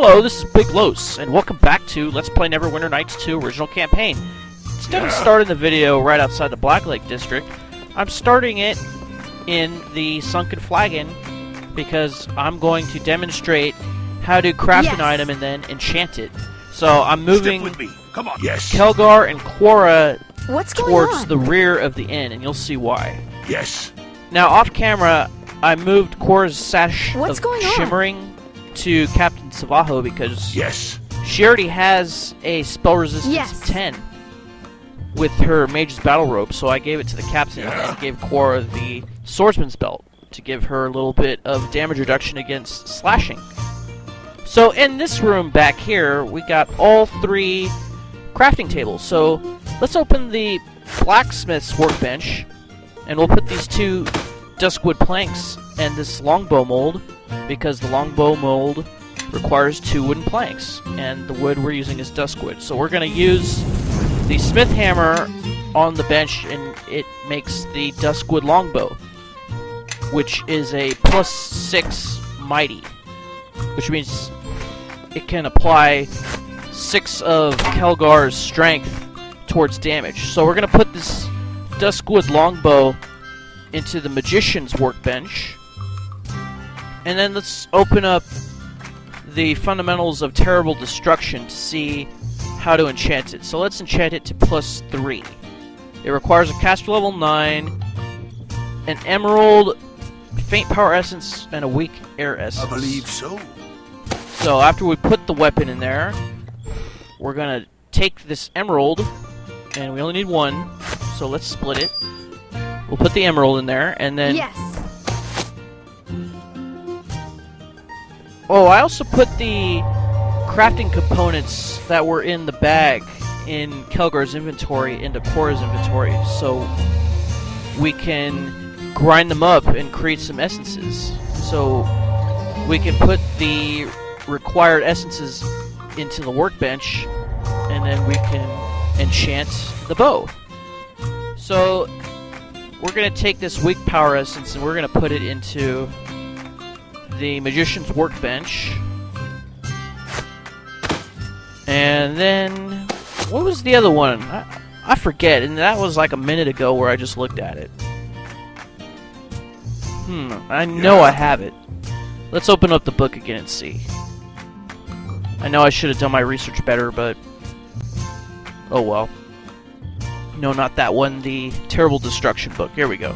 Hello, this is Big Los, and welcome back to Let's Play Neverwinter Nights 2 Original Campaign. Instead of starting the video right outside the Blacklake District, I'm starting it in the Sunken Flagon because I'm going to demonstrate how to craft an item and then enchant it. So I'm moving Kelgar and Quora towards the rear of the inn, and you'll see why. Now, off camera, I moved Quora's sash of shimmering to Captain Savaho because she already has a spell resistance of 10 with her Mage's Battle Robe, so I gave it to the captain and gave Quora the Swordsman's Belt to give her a little bit of damage reduction against slashing. So in this room back here, we got all 3 crafting tables. So let's open the blacksmith's workbench, and we'll put these 2 Duskwood planks and this longbow mold, because the longbow mold requires 2 wooden planks, and the wood we're using is Duskwood. So we're going to use the smith hammer on the bench, and it makes the Duskwood Longbow, which is a +6 mighty, which means it can apply 6 of Kelgar's strength towards damage. So we're going to put this Duskwood Longbow into the magician's workbench, and then let's open up the fundamentals of terrible destruction to see how to enchant it. So let's enchant it to +3. It requires a caster level 9, an emerald, faint power essence, and a weak air essence. I believe so. So after we put the weapon in there, we're gonna take this emerald, and we only need 1, so let's split it. We'll put the emerald in there, and then... Oh, I also put the crafting components that were in the bag in Kelgar's inventory into Quora's inventory, so we can grind them up and create some essences. So we can put the required essences into the workbench, and then we can enchant the bow. So we're going to take this weak power essence and we're going to put it into the magician's workbench. And then, what was the other one? I forget, and that was like a minute ago where I just looked at it. I know I have it. Let's open up the book again and see. I know I should have done my research better, but oh well. No, not that one, the Terrible Destruction book. Here we go.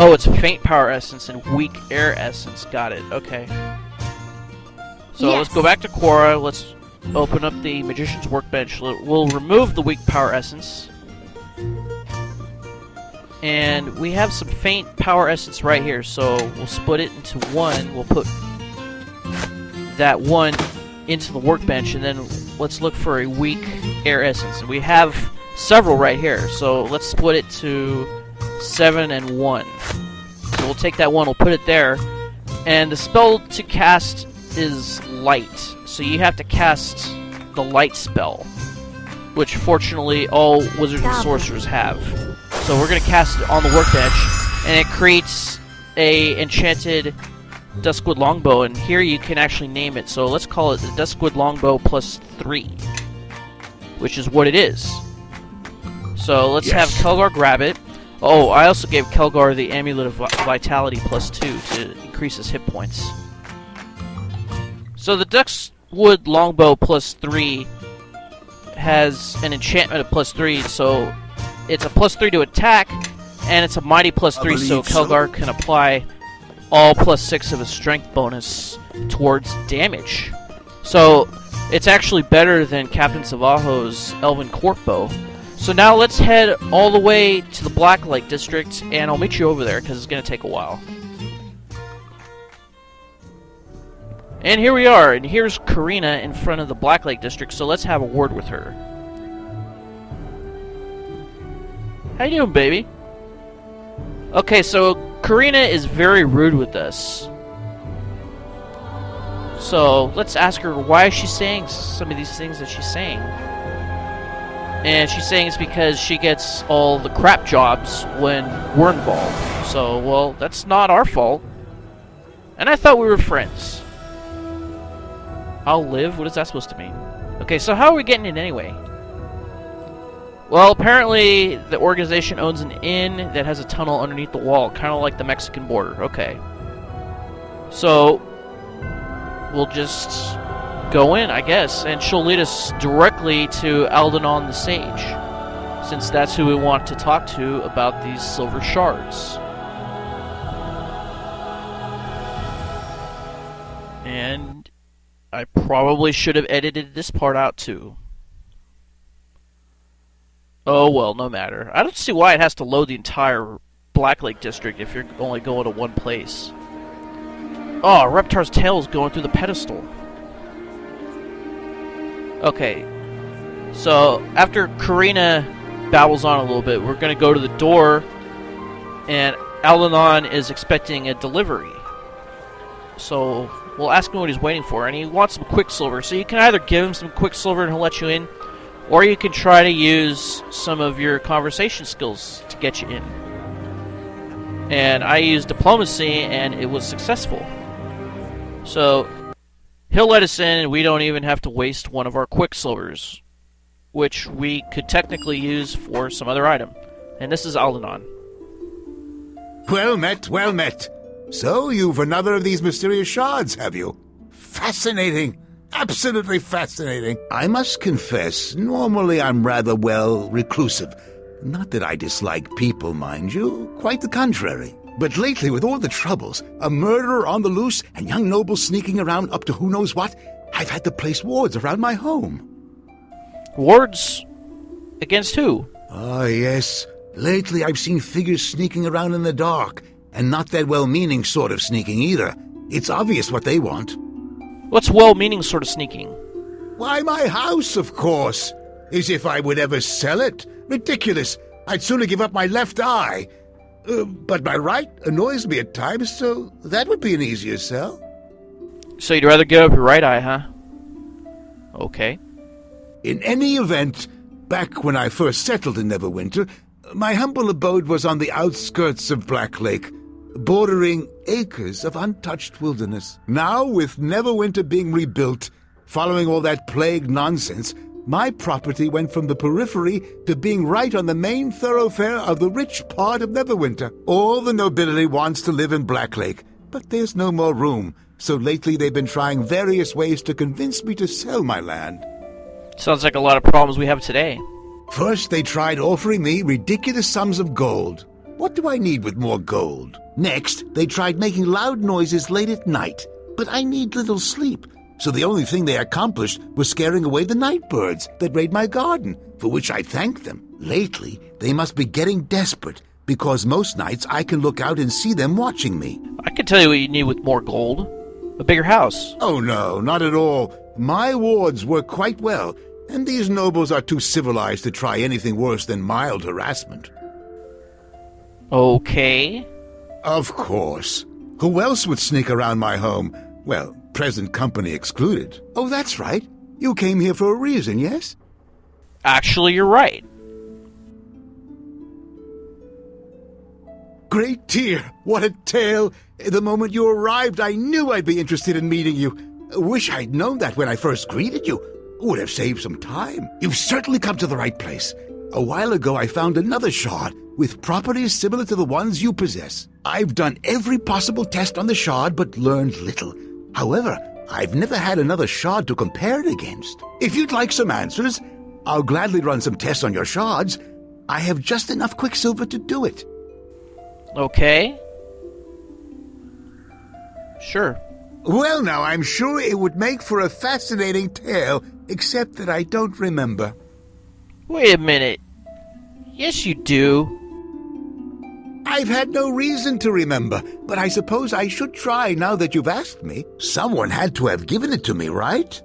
Oh, it's faint power essence and weak air essence. Got it. Okay. So let's go back to Quora. Let's open up the magician's workbench. We'll remove the weak power essence. And we have some faint power essence right here, so we'll split it into 1. We'll put that 1 into the workbench, and then let's look for a weak air essence. And we have several right here, so let's split it to 7 and 1. So we'll take that 1, we'll put it there, and the spell to cast is light, so you have to cast the light spell, which fortunately all wizards and sorcerers have. So we're going to cast it on the workbench, and it creates a enchanted Duskwood Longbow, and here you can actually name it. So let's call it the Duskwood Longbow +3, which is what it is. So let's have Kelgar grab it. Oh, I also gave Kelgar the Amulet of Vitality +2 to increase his hit points. So the Duskwood Longbow +3 has an enchantment of +3, so it's a +3 to attack, and it's a mighty +3, so Kelgar can apply all +6 of his strength bonus towards damage. So it's actually better than Captain Savaho's Elven Court Bow. So now let's head all the way to the Blacklake District, and I'll meet you over there because it's going to take a while. And here we are, and here's Karina in front of the Blacklake District, so let's have a word with her. How you doing, baby? Okay, so Karina is very rude with us. So let's ask her why she's saying some of these things that she's saying. And she's saying it's because she gets all the crap jobs when we're involved. So, well, that's not our fault. And I thought we were friends. I'll live? What is that supposed to mean? Okay, so how are we getting in anyway? Well, apparently the organization owns an inn that has a tunnel underneath the wall, kind of like the Mexican border. Okay. So, we'll just go in, I guess, and she'll lead us directly to Aldanon the Sage, since that's who we want to talk to about these silver shards. And I probably should have edited this part out too. Oh well, no matter. I don't see why it has to load the entire Blacklake District if you're only going to one place. Oh, Reptar's tail is going through the pedestal. Okay. So, after Karina babbles on a little bit, we're going to go to the door, and Aldanon is expecting a delivery. So, we'll ask him what he's waiting for, and he wants some Quicksilver. So you can either give him some Quicksilver and he'll let you in, or you can try to use some of your conversation skills to get you in. And I used diplomacy, and it was successful. So, he'll let us in, and we don't even have to waste one of our Quicksilvers, which we could technically use for some other item. And this is Aldanon. Well met, well met. So, you've another of these mysterious shards, have you? Fascinating. Absolutely fascinating. I must confess, normally I'm rather, reclusive. Not that I dislike people, mind you. Quite the contrary. But lately, with all the troubles, a murderer on the loose and young nobles sneaking around up to who knows what, I've had to place wards around my home. Wards? Against who? Ah, yes. Lately, I've seen figures sneaking around in the dark. And not that well-meaning sort of sneaking either. It's obvious what they want. What's well-meaning sort of sneaking? Why, my house, of course. As if I would ever sell it. Ridiculous. I'd sooner give up my left eye. But my right annoys me at times, so that would be an easier sell. So you'd rather give up your right eye, huh? Okay. In any event, back when I first settled in Neverwinter, my humble abode was on the outskirts of Blacklake, bordering acres of untouched wilderness. Now, with Neverwinter being rebuilt, following all that plague nonsense, my property went from the periphery to being right on the main thoroughfare of the rich part of Neverwinter. All the nobility wants to live in Blacklake, but there's no more room, so lately they've been trying various ways to convince me to sell my land. Sounds like a lot of problems we have today. First, they tried offering me ridiculous sums of gold. What do I need with more gold? Next, they tried making loud noises late at night, but I need little sleep. So the only thing they accomplished was scaring away the night birds that raid my garden, for which I thank them. Lately, they must be getting desperate, because most nights I can look out and see them watching me. I can tell you what you need with more gold. A bigger house. Oh no, not at all. My wards work quite well, and these nobles are too civilized to try anything worse than mild harassment. Okay. Of course. Who else would sneak around my home? Well, present company excluded. Oh, that's right. You came here for a reason, yes? Actually, you're right. Great dear, what a tale. The moment you arrived, I knew I'd be interested in meeting you. Wish I'd known that when I first greeted you. Would have saved some time. You've certainly come to the right place. A while ago, I found another shard with properties similar to the ones you possess. I've done every possible test on the shard, but learned little. However, I've never had another shard to compare it against. If you'd like some answers, I'll gladly run some tests on your shards. I have just enough Quicksilver to do it. Okay. Sure. Well, now, I'm sure it would make for a fascinating tale, except that I don't remember. Wait a minute. Yes, you do. I've had no reason to remember, but I suppose I should try now that you've asked me. Someone had to have given it to me, right?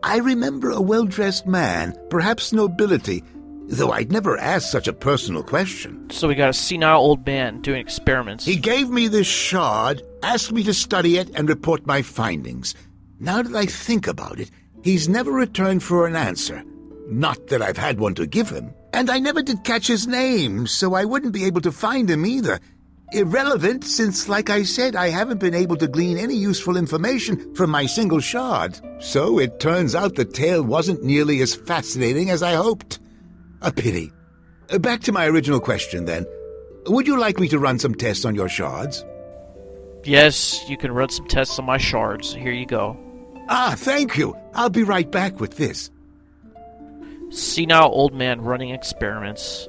I remember a well-dressed man, perhaps nobility, though I'd never asked such a personal question. So we got a senile old man doing experiments. He gave me this shard, asked me to study it and report my findings. Now that I think about it, he's never returned for an answer. Not that I've had one to give him. And I never did catch his name, so I wouldn't be able to find him either. Irrelevant, since, like I said, I haven't been able to glean any useful information from my single shard. So it turns out the tale wasn't nearly as fascinating as I hoped. A pity. Back to my original question, then. Would you like me to run some tests on your shards? Yes, you can run some tests on my shards. Here you go. Ah, thank you. I'll be right back with this. See now, old man running experiments.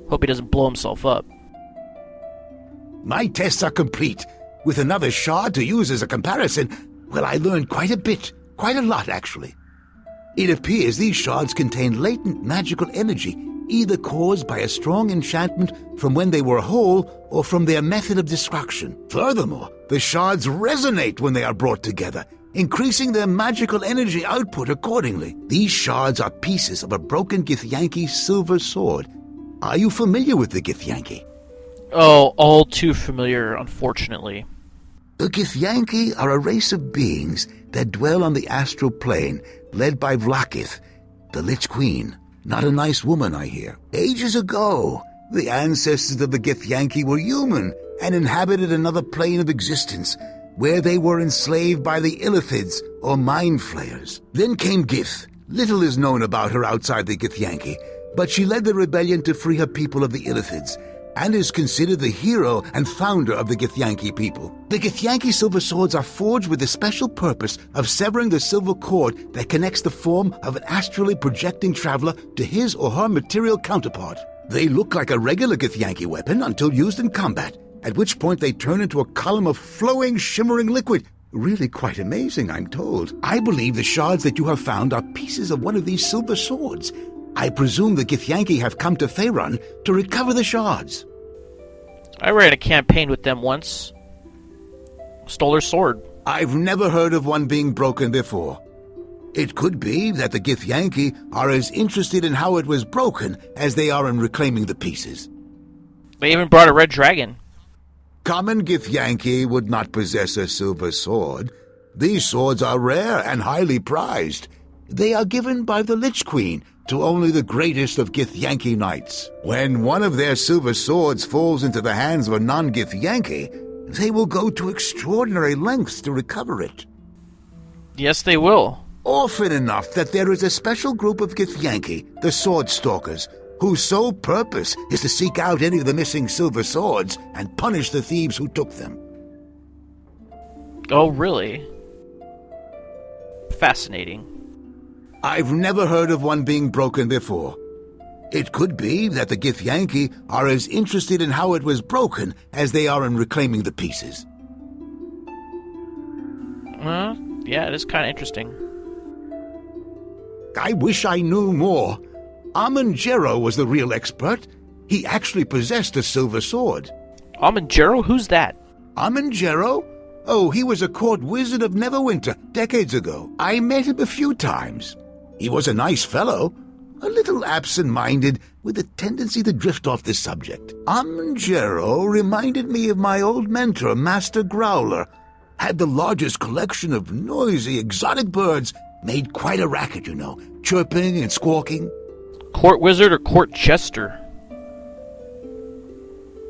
Hope he doesn't blow himself up. My tests are complete. With another shard to use as a comparison, well, I learned quite a bit. Quite a lot, actually. It appears these shards contain latent magical energy, either caused by a strong enchantment from when they were whole or from their method of destruction. Furthermore, the shards resonate when they are brought together, increasing their magical energy output accordingly. These shards are pieces of a broken Githyanki silver sword. Are you familiar with the Githyanki? Oh, all too familiar, unfortunately. The Githyanki are a race of beings that dwell on the astral plane, led by Vlakith, the Lich Queen. Not a nice woman, I hear. Ages ago, the ancestors of the Githyanki were human and inhabited another plane of existence, where they were enslaved by the Illithids, or Mind Flayers. Then came Gith. Little is known about her outside the Githyanki, but she led the rebellion to free her people of the Illithids, and is considered the hero and founder of the Githyanki people. The Githyanki silver swords are forged with the special purpose of severing the silver cord that connects the form of an astrally projecting traveler to his or her material counterpart. They look like a regular Githyanki weapon until used in combat, at which point they turn into a column of flowing, shimmering liquid. Really quite amazing, I'm told. I believe the shards that you have found are pieces of one of these silver swords. I presume the Githyanki have come to Faerun to recover the shards. I ran a campaign with them once. Stole her sword. I've never heard of one being broken before. It could be that the Githyanki are as interested in how it was broken as they are in reclaiming the pieces. They even brought a red dragon. Common Githyanki would not possess a silver sword. These swords are rare and highly prized. They are given by the Lich Queen to only the greatest of Githyanki knights. When one of their silver swords falls into the hands of a non-Githyanki, they will go to extraordinary lengths to recover it. Yes, they will. Often enough that there is a special group of Githyanki, the Sword Stalkers, whose sole purpose is to seek out any of the missing silver swords and punish the thieves who took them. Oh, really? Fascinating. I've never heard of one being broken before. It could be that the Githyanki are as interested in how it was broken as they are in reclaiming the pieces. Yeah, it is kind of interesting. I wish I knew more. Ammon Jerro was the real expert. He actually possessed a silver sword. Ammon Jerro? Who's that? Ammon Jerro? Oh, he was a court wizard of Neverwinter decades ago. I met him a few times. He was a nice fellow, a little absent-minded, with a tendency to drift off the subject. Ammon Jerro reminded me of my old mentor, Master Growler. Had the largest collection of noisy, exotic birds, made quite a racket, you know, chirping and squawking. Court wizard or court jester?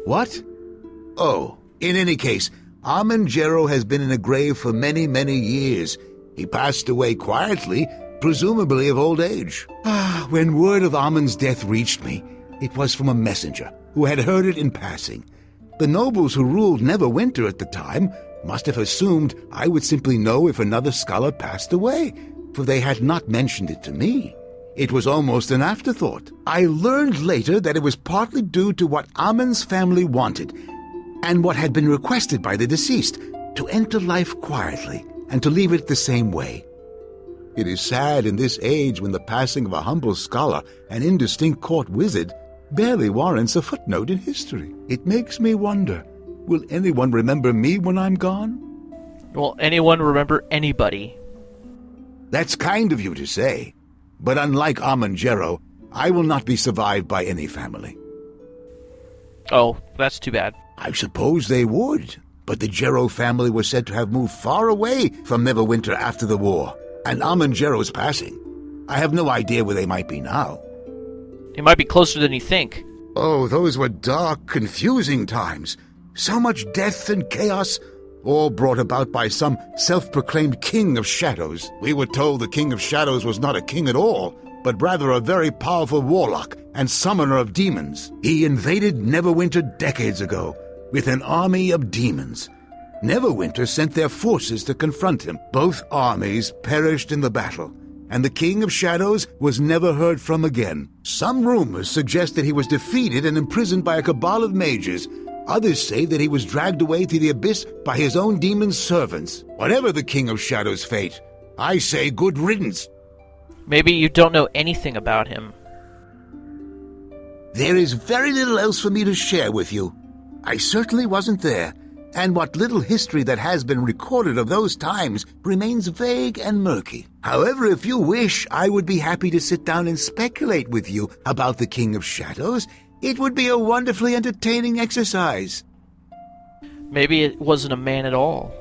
What? Oh, in any case, Ammon Jerro has been in a grave for many, many years. He passed away quietly, presumably of old age. When word of Ammon's death reached me, it was from a messenger who had heard it in passing. The nobles who ruled Neverwinter at the time must have assumed I would simply know if another scholar passed away, for they had not mentioned it to me. It was almost an afterthought. I learned later that it was partly due to what Ammon's family wanted, and what had been requested by the deceased, to enter life quietly and to leave it the same way. It is sad in this age when the passing of a humble scholar, an indistinct court wizard, barely warrants a footnote in history. It makes me wonder, will anyone remember me when I'm gone? Will anyone remember anybody? That's kind of you to say, but unlike Ammon Jerro, I will not be survived by any family. Oh, that's too bad. I suppose they would, but the Jerro family was said to have moved far away from Neverwinter after the war, and Ammon Jerro's passing. I have no idea where they might be now. It might be closer than you think. Oh, those were dark, confusing times. So much death and chaos, all brought about by some self-proclaimed king of shadows. We were told the king of shadows was not a king at all, but rather a very powerful warlock and summoner of demons. He invaded Neverwinter decades ago with an army of demons. Neverwinter sent their forces to confront him. Both armies perished in the battle, and the King of Shadows was never heard from again. Some rumors suggest that he was defeated and imprisoned by a cabal of mages. Others say that he was dragged away to the abyss by his own demon servants. Whatever the King of Shadows' fate, I say good riddance. Maybe you don't know anything about him. There is very little else for me to share with you. I certainly wasn't there, and what little history that has been recorded of those times remains vague and murky. However, if you wish, I would be happy to sit down and speculate with you about the King of Shadows. It would be a wonderfully entertaining exercise. Maybe it wasn't a man at all.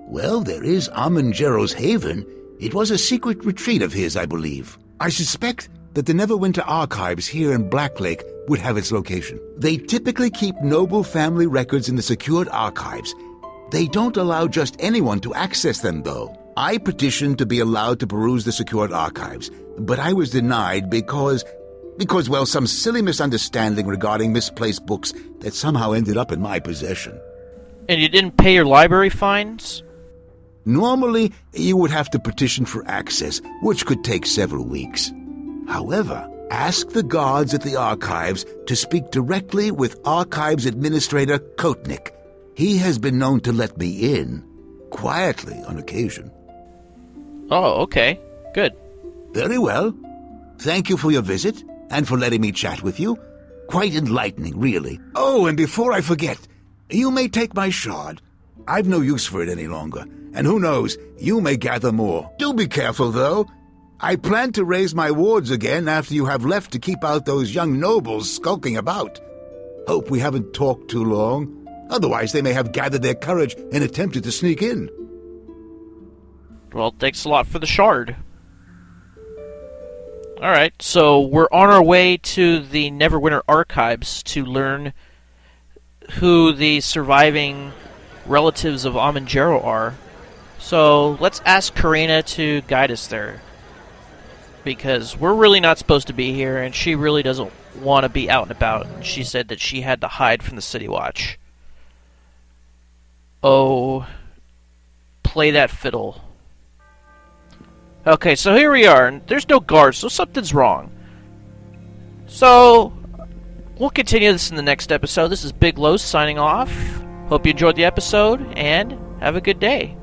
Well, there is Ammon Jerro's haven. It was a secret retreat of his, I believe. I suspect that the Neverwinter Archives here in Blacklake would have its location. They typically keep noble family records in the secured archives. They don't allow just anyone to access them, though. I petitioned to be allowed to peruse the secured archives, but I was denied because, well, some silly misunderstanding regarding misplaced books that somehow ended up in my possession. And you didn't pay your library fines? Normally, you would have to petition for access, which could take several weeks. However, ask the guards at the archives to speak directly with Archives Administrator Kotnik. He has been known to let me in, quietly on occasion. Oh, okay. Good. Very well. Thank you for your visit, and for letting me chat with you. Quite enlightening, really. Oh, and before I forget, you may take my shard. I've no use for it any longer, and who knows, you may gather more. Do be careful, though. I plan to raise my wards again after you have left to keep out those young nobles skulking about. Hope we haven't talked too long. Otherwise, they may have gathered their courage and attempted to sneak in. Well, thanks a lot for the shard. Alright, so we're on our way to the Neverwinter Archives to learn who the surviving relatives of Ammon Jerro are. So let's ask Karina to guide us there, because we're really not supposed to be here, and she really doesn't want to be out and about. She said that she had to hide from the City Watch. Oh, play that fiddle. Okay, so here we are, and there's no guards, so something's wrong. So, we'll continue this in the next episode. This is Big Los signing off. Hope you enjoyed the episode, and have a good day.